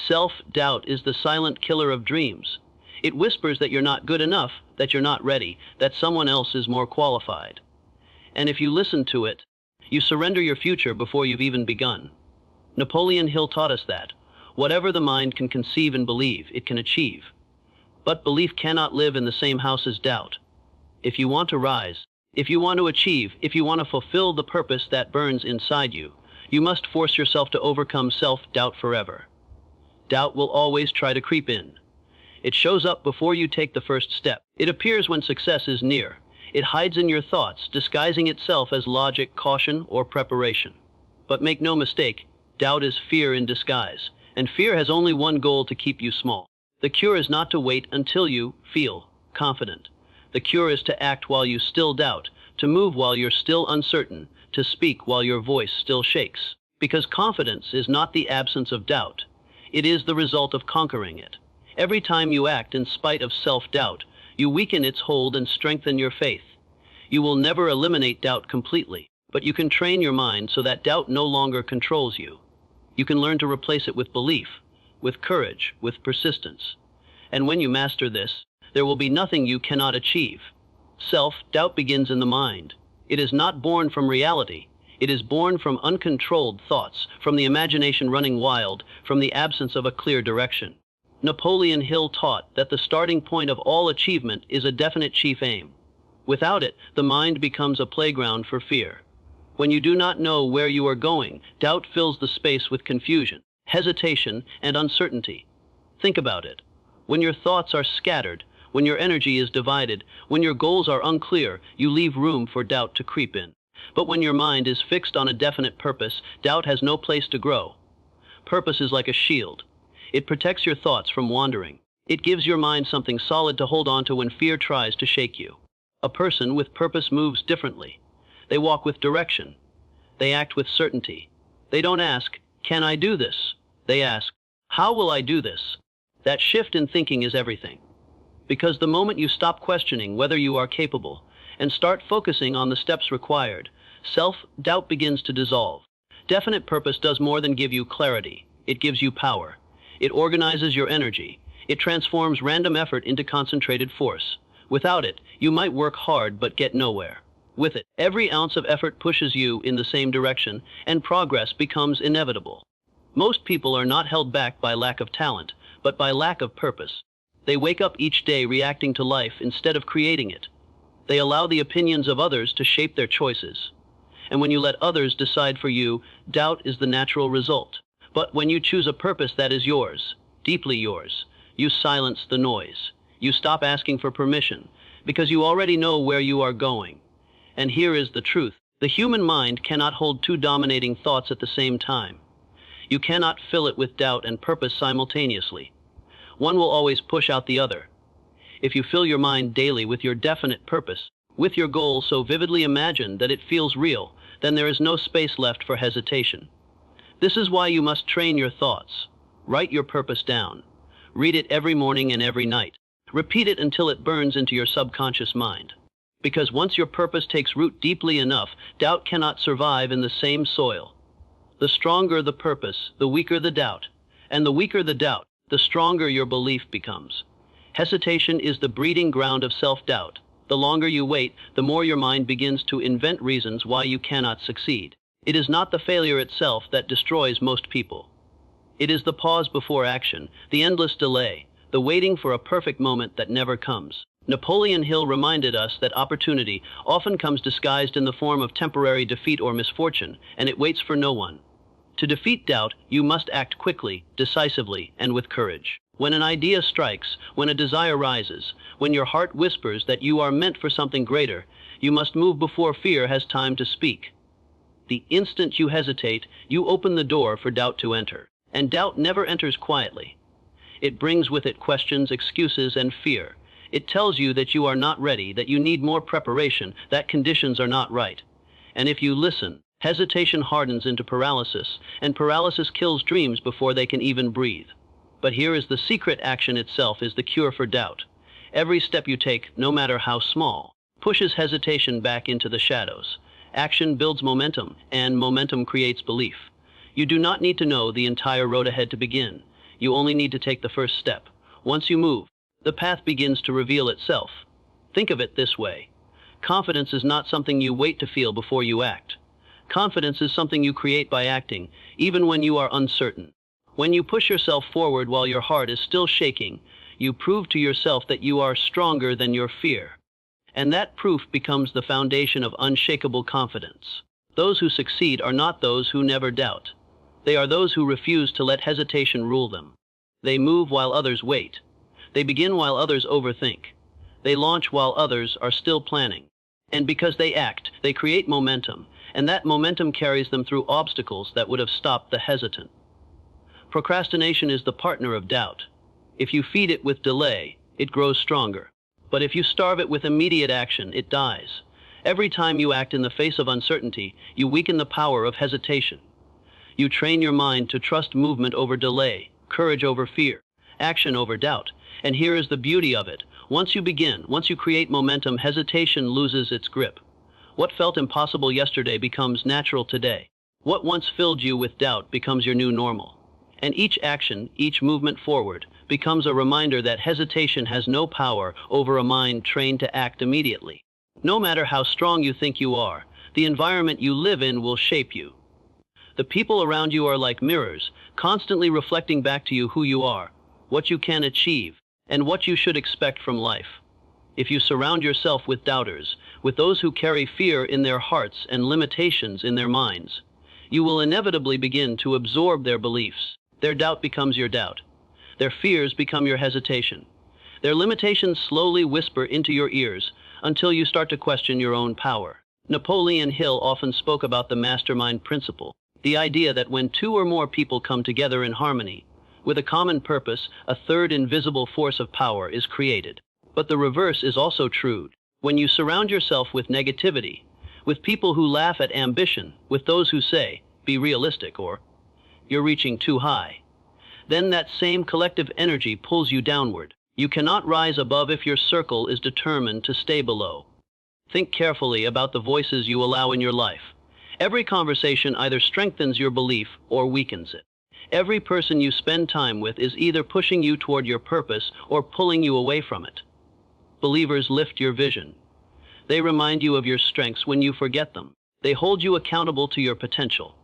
Self-doubt is the silent killer of dreams. It whispers that you're not good enough, that you're not ready, that someone else is more qualified. And if you listen to it, you surrender your future before you've even begun. Napoleon Hill taught us that whatever the mind can conceive and believe, it can achieve. But belief cannot live in the same house as doubt. If you want to rise, if you want to achieve, if you want to fulfill the purpose that burns inside you, you must force yourself to overcome self-doubt forever. Doubt will always try to creep in. It shows up before you take the first step. It appears when success is near. It hides in your thoughts, disguising itself as logic, caution, or preparation. But make no mistake, doubt is fear in disguise, and fear has only one goal: to keep you small. The cure is not to wait until you feel confident. The cure is to act while you still doubt, to move while you're still uncertain, to speak while your voice still shakes. Because confidence is not the absence of doubt. It is the result of conquering it. Every time you act in spite of self-doubt, you weaken its hold and strengthen your faith. You will never eliminate doubt completely, but you can train your mind so that doubt no longer controls you. You can learn to replace it with belief, with courage, with persistence. And when you master this, there will be nothing you cannot achieve. Self-doubt begins in the mind. It is not born from reality. It is born from uncontrolled thoughts, from the imagination running wild, from the absence of a clear direction. Napoleon Hill taught that the starting point of all achievement is a definite chief aim. Without it, the mind becomes a playground for fear. When you do not know where you are going, doubt fills the space with confusion, hesitation, and uncertainty. Think about it. When your thoughts are scattered, when your energy is divided, when your goals are unclear, you leave room for doubt to creep in. But when your mind is fixed on a definite purpose, doubt has no place to grow. Purpose is like a shield. It protects your thoughts from wandering. It gives your mind something solid to hold on to when fear tries to shake you. A person with purpose moves differently. They walk with direction. They act with certainty. They don't ask, "Can I do this?" They ask, "How will I do this?" That shift in thinking is everything. Because the moment you stop questioning whether you are capable and start focusing on the steps required, self-doubt begins to dissolve. Definite purpose does more than give you clarity. It gives you power. It organizes your energy. It transforms random effort into concentrated force. Without it, you might work hard but get nowhere. With it, every ounce of effort pushes you in the same direction, and progress becomes inevitable. Most people are not held back by lack of talent, but by lack of purpose. They wake up each day reacting to life instead of creating it. They allow the opinions of others to shape their choices. And when you let others decide for you, doubt is the natural result. But when you choose a purpose that is yours, deeply yours, you silence the noise. You stop asking for permission, because you already know where you are going. And here is the truth. The human mind cannot hold two dominating thoughts at the same time. You cannot fill it with doubt and purpose simultaneously. One will always push out the other. If you fill your mind daily with your definite purpose, with your goal so vividly imagined that it feels real, then there is no space left for hesitation. This is why you must train your thoughts. Write your purpose down. Read it every morning and every night. Repeat it until it burns into your subconscious mind. Because once your purpose takes root deeply enough, doubt cannot survive in the same soil. The stronger the purpose, the weaker the doubt. And the weaker the doubt, the stronger your belief becomes. Hesitation is the breeding ground of self-doubt. The longer you wait, the more your mind begins to invent reasons why you cannot succeed. It is not the failure itself that destroys most people. It is the pause before action, the endless delay, the waiting for a perfect moment that never comes. Napoleon Hill reminded us that opportunity often comes disguised in the form of temporary defeat or misfortune, and it waits for no one. To defeat doubt, you must act quickly, decisively, and with courage. When an idea strikes, when a desire rises, when your heart whispers that you are meant for something greater, you must move before fear has time to speak. The instant you hesitate, you open the door for doubt to enter. And doubt never enters quietly. It brings with it questions, excuses, and fear. It tells you that you are not ready, that you need more preparation, that conditions are not right. And if you listen, hesitation hardens into paralysis, and paralysis kills dreams before they can even breathe. But here is the secret: action itself is the cure for doubt. Every step you take, no matter how small, pushes hesitation back into the shadows. Action builds momentum, and momentum creates belief. You do not need to know the entire road ahead to begin. You only need to take the first step. Once you move, the path begins to reveal itself. Think of it this way. Confidence is not something you wait to feel before you act. Confidence is something you create by acting, even when you are uncertain. When you push yourself forward while your heart is still shaking, you prove to yourself that you are stronger than your fear. And that proof becomes the foundation of unshakable confidence. Those who succeed are not those who never doubt. They are those who refuse to let hesitation rule them. They move while others wait. They begin while others overthink. They launch while others are still planning. And because they act, they create momentum, and that momentum carries them through obstacles that would have stopped the hesitant. Procrastination is the partner of doubt. If you feed it with delay, it grows stronger. But if you starve it with immediate action, it dies. Every time you act in the face of uncertainty, you weaken the power of hesitation. You train your mind to trust movement over delay, courage over fear, action over doubt. And here is the beauty of it. Once you create momentum, hesitation loses its grip. What felt impossible yesterday becomes natural today. What once filled you with doubt becomes your new normal. And each action, each movement forward, becomes a reminder that hesitation has no power over a mind trained to act immediately. No matter how strong you think you are, the environment you live in will shape you. The people around you are like mirrors, constantly reflecting back to you who you are, what you can achieve, and what you should expect from life. If you surround yourself with doubters, with those who carry fear in their hearts and limitations in their minds, you will inevitably begin to absorb their beliefs. Their doubt becomes your doubt. Their fears become your hesitation. Their limitations slowly whisper into your ears until you start to question your own power. Napoleon Hill often spoke about the mastermind principle, the idea that when two or more people come together in harmony, with a common purpose, a third invisible force of power is created. But the reverse is also true. When you surround yourself with negativity, with people who laugh at ambition, with those who say, "Be realistic," or "You're reaching too high," then that same collective energy pulls you downward. You cannot rise above if your circle is determined to stay below. Think carefully about the voices you allow in your life. Every conversation either strengthens your belief or weakens it. Every person you spend time with is either pushing you toward your purpose or pulling you away from it. Believers lift your vision. They remind you of your strengths when you forget them. They hold you accountable to your potential.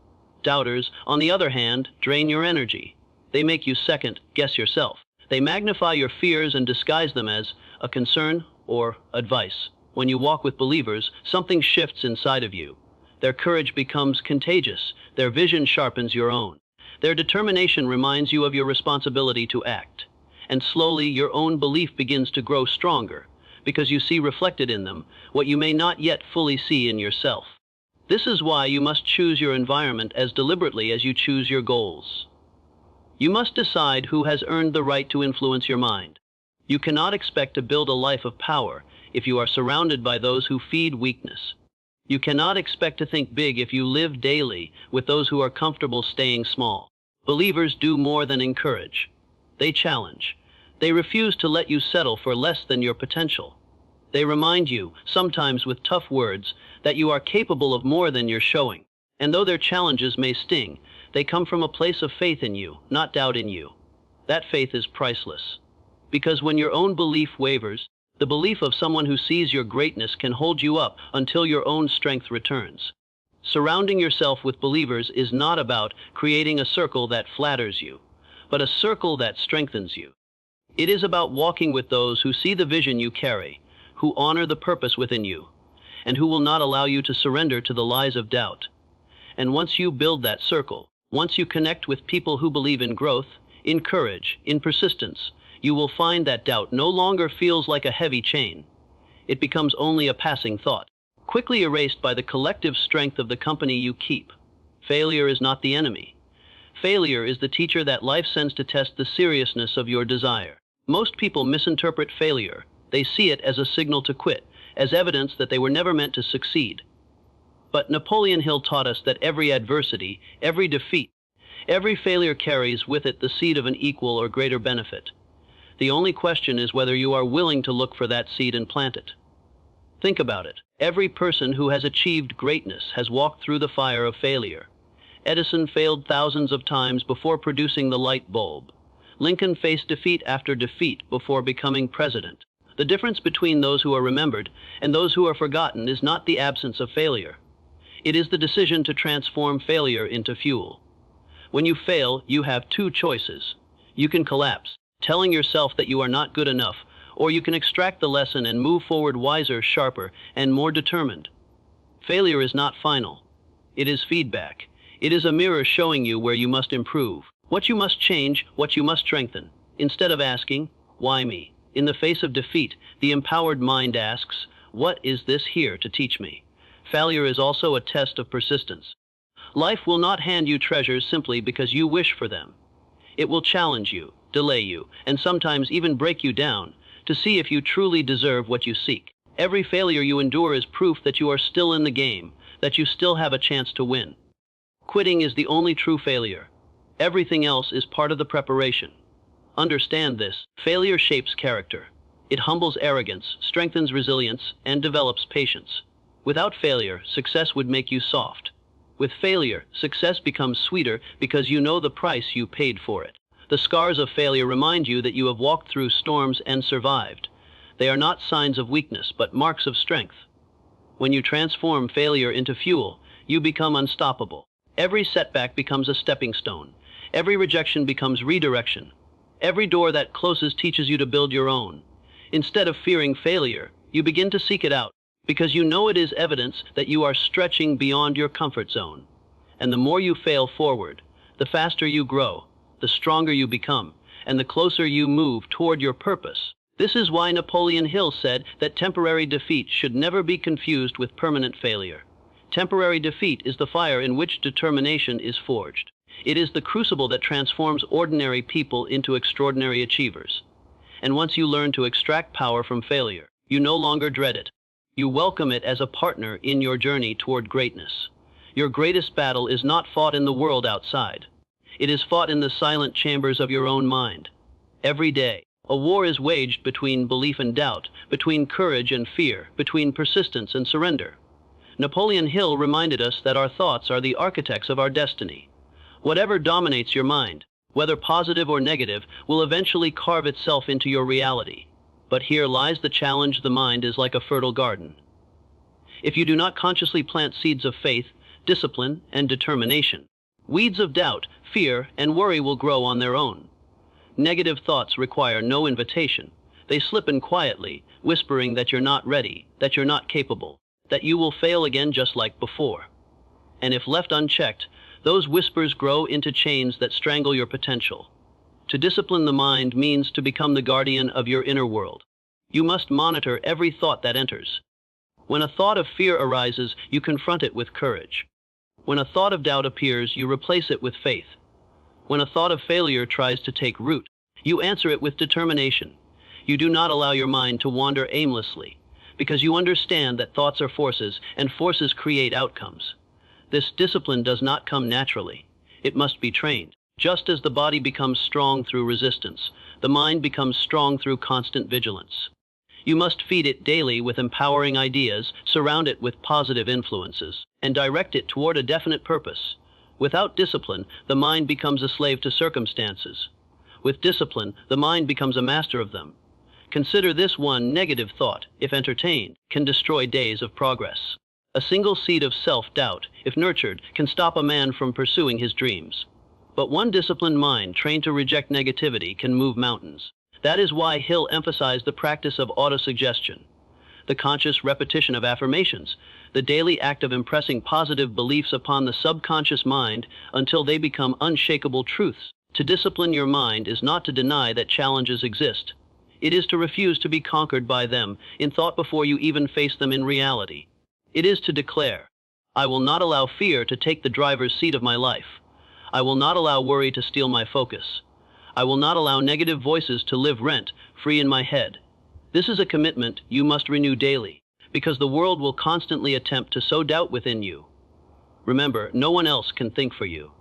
Doubters, on the other hand, drain your energy. They make you second-guess yourself. They magnify your fears and disguise them as a concern or advice. When you walk with believers, something shifts inside of you. Their courage becomes contagious. Their vision sharpens your own. Their determination reminds you of your responsibility to act. And slowly, your own belief begins to grow stronger, because you see reflected in them what you may not yet fully see in yourself. This is why you must choose your environment as deliberately as you choose your goals. You must decide who has earned the right to influence your mind. You cannot expect to build a life of power if you are surrounded by those who feed weakness. You cannot expect to think big if you live daily with those who are comfortable staying small. Believers do more than encourage. They challenge. They refuse to let you settle for less than your potential. They remind you, sometimes with tough words, that you are capable of more than you're showing. And though their challenges may sting, they come from a place of faith in you, not doubt in you. That faith is priceless. Because when your own belief wavers, the belief of someone who sees your greatness can hold you up until your own strength returns. Surrounding yourself with believers is not about creating a circle that flatters you, but a circle that strengthens you. It is about walking with those who see the vision you carry, who honor the purpose within you, and who will not allow you to surrender to the lies of doubt. And once you build that circle, once you connect with people who believe in growth, in courage, in persistence, you will find that doubt no longer feels like a heavy chain. It becomes only a passing thought, quickly erased by the collective strength of the company you keep. Failure is not the enemy. Failure is the teacher that life sends to test the seriousness of your desire. Most people misinterpret failure. They see it as a signal to quit, as evidence that they were never meant to succeed. But Napoleon Hill taught us that every adversity, every defeat, every failure carries with it the seed of an equal or greater benefit. The only question is whether you are willing to look for that seed and plant it. Think about it. Every person who has achieved greatness has walked through the fire of failure. Edison failed thousands of times before producing the light bulb. Lincoln faced defeat after defeat before becoming president. The difference between those who are remembered and those who are forgotten is not the absence of failure. It is the decision to transform failure into fuel. When you fail, you have two choices. You can collapse, telling yourself that you are not good enough, or you can extract the lesson and move forward wiser, sharper, and more determined. Failure is not final. It is feedback. It is a mirror showing you where you must improve, what you must change, what you must strengthen. Instead of asking, "Why me?" in the face of defeat, the empowered mind asks, "What is this here to teach me?" Failure is also a test of persistence. Life will not hand you treasures simply because you wish for them. It will challenge you, delay you, and sometimes even break you down to see if you truly deserve what you seek. Every failure you endure is proof that you are still in the game, that you still have a chance to win. Quitting is the only true failure. Everything else is part of the preparation. Understand this. Failure shapes character. It humbles arrogance, strengthens resilience, and develops patience. Without failure, success would make you soft. With failure, success becomes sweeter because you know the price you paid for it. The scars of failure remind you that you have walked through storms and survived. They are not signs of weakness, but marks of strength. When you transform failure into fuel, you become unstoppable. Every setback becomes a stepping stone. Every rejection becomes redirection. Every door that closes teaches you to build your own. Instead of fearing failure, you begin to seek it out, because you know it is evidence that you are stretching beyond your comfort zone. And the more you fail forward, the faster you grow, the stronger you become, and the closer you move toward your purpose. This is why Napoleon Hill said that temporary defeat should never be confused with permanent failure. Temporary defeat is the fire in which determination is forged. It is the crucible that transforms ordinary people into extraordinary achievers. And once you learn to extract power from failure, you no longer dread it. You welcome it as a partner in your journey toward greatness. Your greatest battle is not fought in the world outside. It is fought in the silent chambers of your own mind. Every day, a war is waged between belief and doubt, between courage and fear, between persistence and surrender. Napoleon Hill reminded us that our thoughts are the architects of our destiny. Whatever dominates your mind, whether positive or negative, will eventually carve itself into your reality. But here lies the challenge: the mind is like a fertile garden. If you do not consciously plant seeds of faith, discipline, and determination, weeds of doubt, fear, and worry will grow on their own. Negative thoughts require no invitation. They slip in quietly, whispering that you're not ready, that you're not capable, that you will fail again just like before. And if left unchecked, those whispers grow into chains that strangle your potential. To discipline the mind means to become the guardian of your inner world. You must monitor every thought that enters. When a thought of fear arises, you confront it with courage. When a thought of doubt appears, you replace it with faith. When a thought of failure tries to take root, you answer it with determination. You do not allow your mind to wander aimlessly, because you understand that thoughts are forces, and forces create outcomes. This discipline does not come naturally. It must be trained. Just as the body becomes strong through resistance, the mind becomes strong through constant vigilance. You must feed it daily with empowering ideas, surround it with positive influences, and direct it toward a definite purpose. Without discipline, the mind becomes a slave to circumstances. With discipline, the mind becomes a master of them. Consider this: one negative thought, if entertained, can destroy days of progress. A single seed of self-doubt, if nurtured, can stop a man from pursuing his dreams. But one disciplined mind, trained to reject negativity, can move mountains. That is why Hill emphasized the practice of autosuggestion, the conscious repetition of affirmations, the daily act of impressing positive beliefs upon the subconscious mind until they become unshakable truths. To discipline your mind is not to deny that challenges exist. It is to refuse to be conquered by them in thought before you even face them in reality. It is to declare, "I will not allow fear to take the driver's seat of my life. I will not allow worry to steal my focus. I will not allow negative voices to live rent-free in my head." This is a commitment you must renew daily, because the world will constantly attempt to sow doubt within you. Remember, no one else can think for you.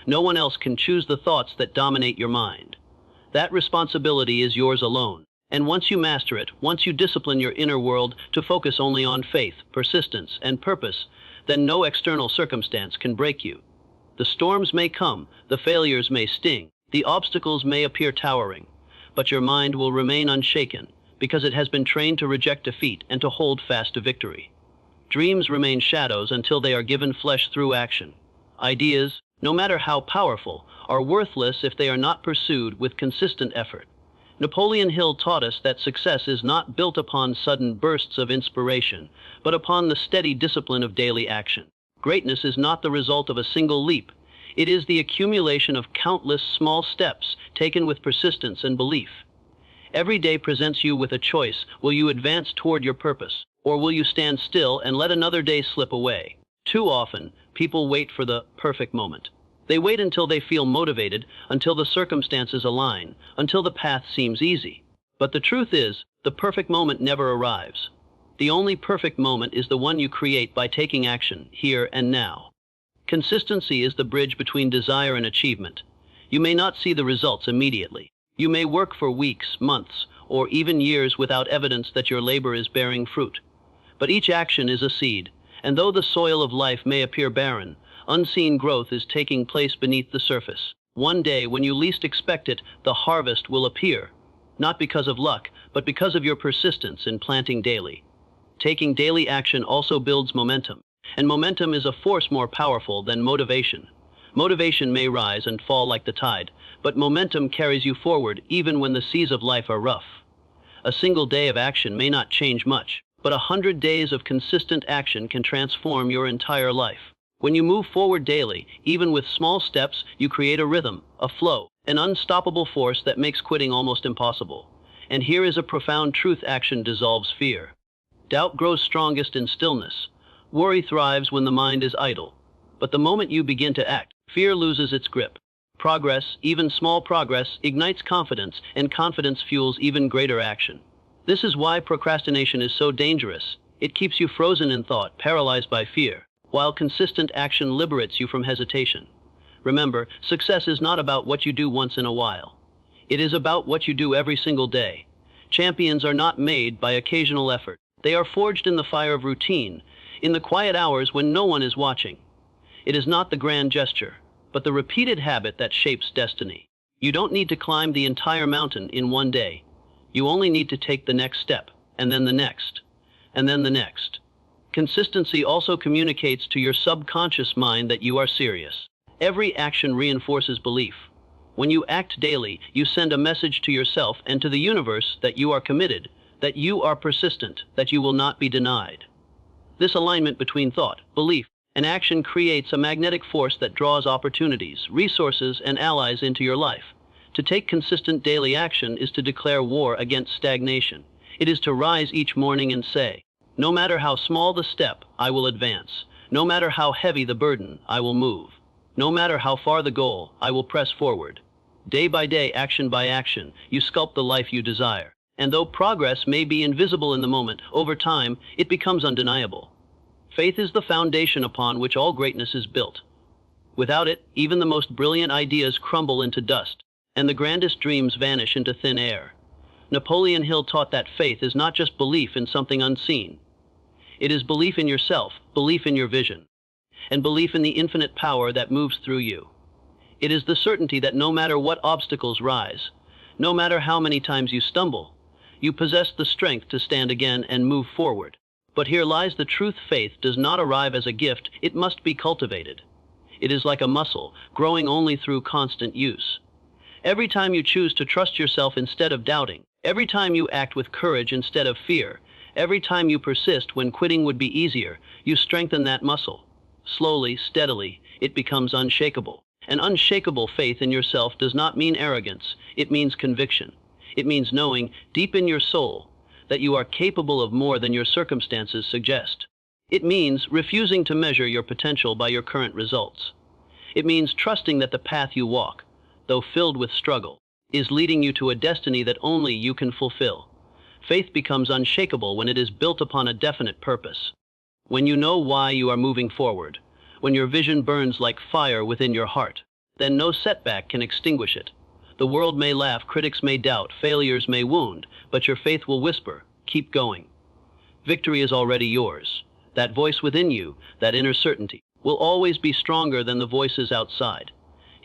No one else can choose the thoughts that dominate your mind. That responsibility is yours alone. And once you master it, once you discipline your inner world to focus only on faith, persistence, and purpose, then no external circumstance can break you. The storms may come, the failures may sting, the The obstacles may appear towering, but your mind will remain unshaken because it has been trained to reject defeat and to hold fast to victory. Dreams remain shadows until they are given flesh through action. Ideas, no matter how powerful, are worthless if they are not pursued with consistent effort. Napoleon Hill taught us that success is not built upon sudden bursts of inspiration, but upon the steady discipline of daily action. Greatness is not the result of a single leap. It is the accumulation of countless small steps taken with persistence and belief. Every day presents you with a choice. Will you advance toward your purpose, or will you stand still and let another day slip away? Too often, people wait for the perfect moment. They wait until they feel motivated, until the circumstances align, until the path seems easy. But the truth is, the perfect moment never arrives. The only perfect moment is the one you create by taking action, here and now. Consistency is the bridge between desire and achievement. You may not see the results immediately. You may work for weeks, months, or even years without evidence that your labor is bearing fruit. But each action is a seed, and though the soil of life may appear barren, unseen growth is taking place beneath the surface. One day, when you least expect it, the harvest will appear, not because of luck, but because of your persistence in planting daily. Taking daily action also builds momentum, and momentum is a force more powerful than motivation. Motivation may rise and fall like the tide, but momentum carries you forward even when the seas of life are rough. A single day of action may not change much, but 100 days of consistent action can transform your entire life. When you move forward daily, even with small steps, you create a rhythm, a flow, an unstoppable force that makes quitting almost impossible. And here is a profound truth: action dissolves fear. Doubt grows strongest in stillness. Worry thrives when the mind is idle. But the moment you begin to act, fear loses its grip. Progress, even small progress, ignites confidence, and confidence fuels even greater action. This is why procrastination is so dangerous. It keeps you frozen in thought, paralyzed by fear, while consistent action liberates you from hesitation. Remember, success is not about what you do once in a while. It is about what you do every single day. Champions are not made by occasional effort. They are forged in the fire of routine, in the quiet hours when no one is watching. It is not the grand gesture, but the repeated habit that shapes destiny. You don't need to climb the entire mountain in one day. You only need to take the next step, and then the next, and then the next. Consistency also communicates to your subconscious mind that you are serious. Every action reinforces belief. When you act daily, you send a message to yourself and to the universe that you are committed, that you are persistent, that you will not be denied. This alignment between thought, belief, and action creates a magnetic force that draws opportunities, resources, and allies into your life. To take consistent daily action is to declare war against stagnation. It is to rise each morning and say, no matter how small the step, I will advance. No matter how heavy the burden, I will move. No matter how far the goal, I will press forward. Day by day, action by action, you sculpt the life you desire. And though progress may be invisible in the moment, over time, it becomes undeniable. Faith is the foundation upon which all greatness is built. Without it, even the most brilliant ideas crumble into dust, and the grandest dreams vanish into thin air. Napoleon Hill taught that faith is not just belief in something unseen. It is belief in yourself, belief in your vision, and belief in the infinite power that moves through you. It is the certainty that no matter what obstacles rise, no matter how many times you stumble, you possess the strength to stand again and move forward. But here lies the truth: faith does not arrive as a gift, it must be cultivated. It is like a muscle, growing only through constant use. Every time you choose to trust yourself instead of doubting, every time you act with courage instead of fear, every time you persist when quitting would be easier, you strengthen that muscle. Slowly, steadily, it becomes unshakable. An unshakable faith in yourself does not mean arrogance, it means conviction. It means knowing, deep in your soul, that you are capable of more than your circumstances suggest. It means refusing to measure your potential by your current results. It means trusting that the path you walk, though filled with struggle, is leading you to a destiny that only you can fulfill. Faith becomes unshakable when it is built upon a definite purpose. When you know why you are moving forward, when your vision burns like fire within your heart, then no setback can extinguish it. The world may laugh, critics may doubt, failures may wound, but your faith will whisper, keep going. Victory is already yours. That voice within you, that inner certainty, will always be stronger than the voices outside.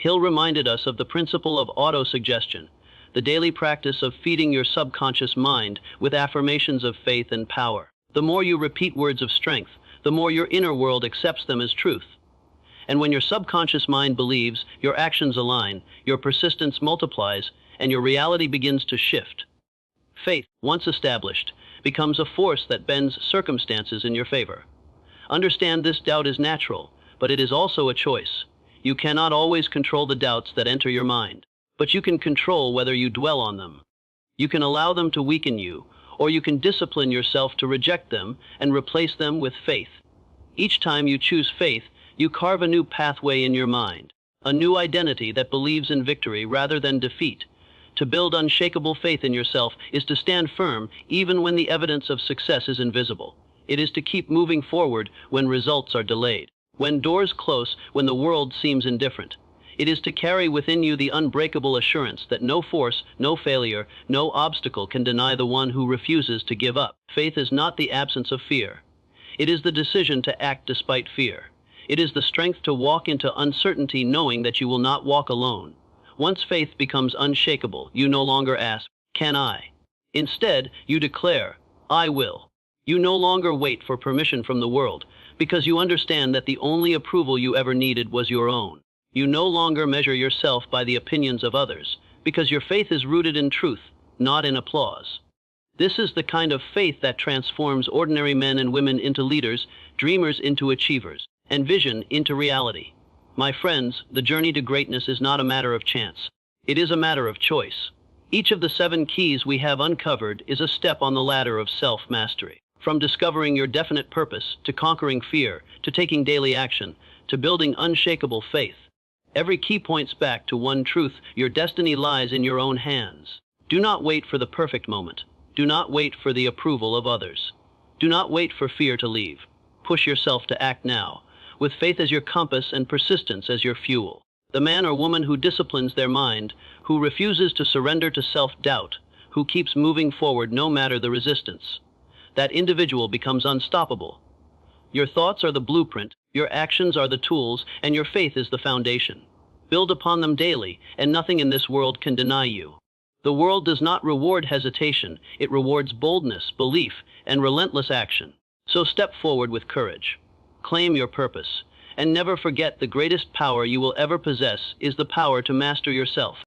Hill reminded us of the principle of autosuggestion, the daily practice of feeding your subconscious mind with affirmations of faith and power. The more you repeat words of strength, the more your inner world accepts them as truth. And when your subconscious mind believes, your actions align, your persistence multiplies, and your reality begins to shift. Faith, once established, becomes a force that bends circumstances in your favor. Understand this: doubt is natural, but it is also a choice. You cannot always control the doubts that enter your mind, but you can control whether you dwell on them. You can allow them to weaken you, or you can discipline yourself to reject them and replace them with faith. Each time you choose faith, you carve a new pathway in your mind, a new identity that believes in victory rather than defeat. To build unshakable faith in yourself is to stand firm even when the evidence of success is invisible. It is to keep moving forward when results are delayed, when doors close, when the world seems indifferent. It is to carry within you the unbreakable assurance that no force, no failure, no obstacle can deny the one who refuses to give up. Faith is not the absence of fear. It is the decision to act despite fear. It is the strength to walk into uncertainty knowing that you will not walk alone. Once faith becomes unshakable, you no longer ask, "Can I?" Instead, you declare, "I will." You no longer wait for permission from the world, because you understand that the only approval you ever needed was your own. You no longer measure yourself by the opinions of others, because your faith is rooted in truth, not in applause. This is the kind of faith that transforms ordinary men and women into leaders, dreamers into achievers, and vision into reality. My friends, the journey to greatness is not a matter of chance. It is a matter of choice. Each of the 7 keys we have uncovered is a step on the ladder of self-mastery. From discovering your definite purpose, to conquering fear, to taking daily action, to building unshakable faith. Every key points back to one truth: your destiny lies in your own hands. Do not wait for the perfect moment. Do not wait for the approval of others. Do not wait for fear to leave. Push yourself to act now, with faith as your compass and persistence as your fuel. The man or woman who disciplines their mind, who refuses to surrender to self-doubt, who keeps moving forward no matter the resistance, that individual becomes unstoppable. Your thoughts are the blueprint, your actions are the tools, and your faith is the foundation. Build upon them daily, and nothing in this world can deny you. The world does not reward hesitation, it rewards boldness, belief, and relentless action. So step forward with courage. Claim your purpose, and never forget the greatest power you will ever possess is the power to master yourself.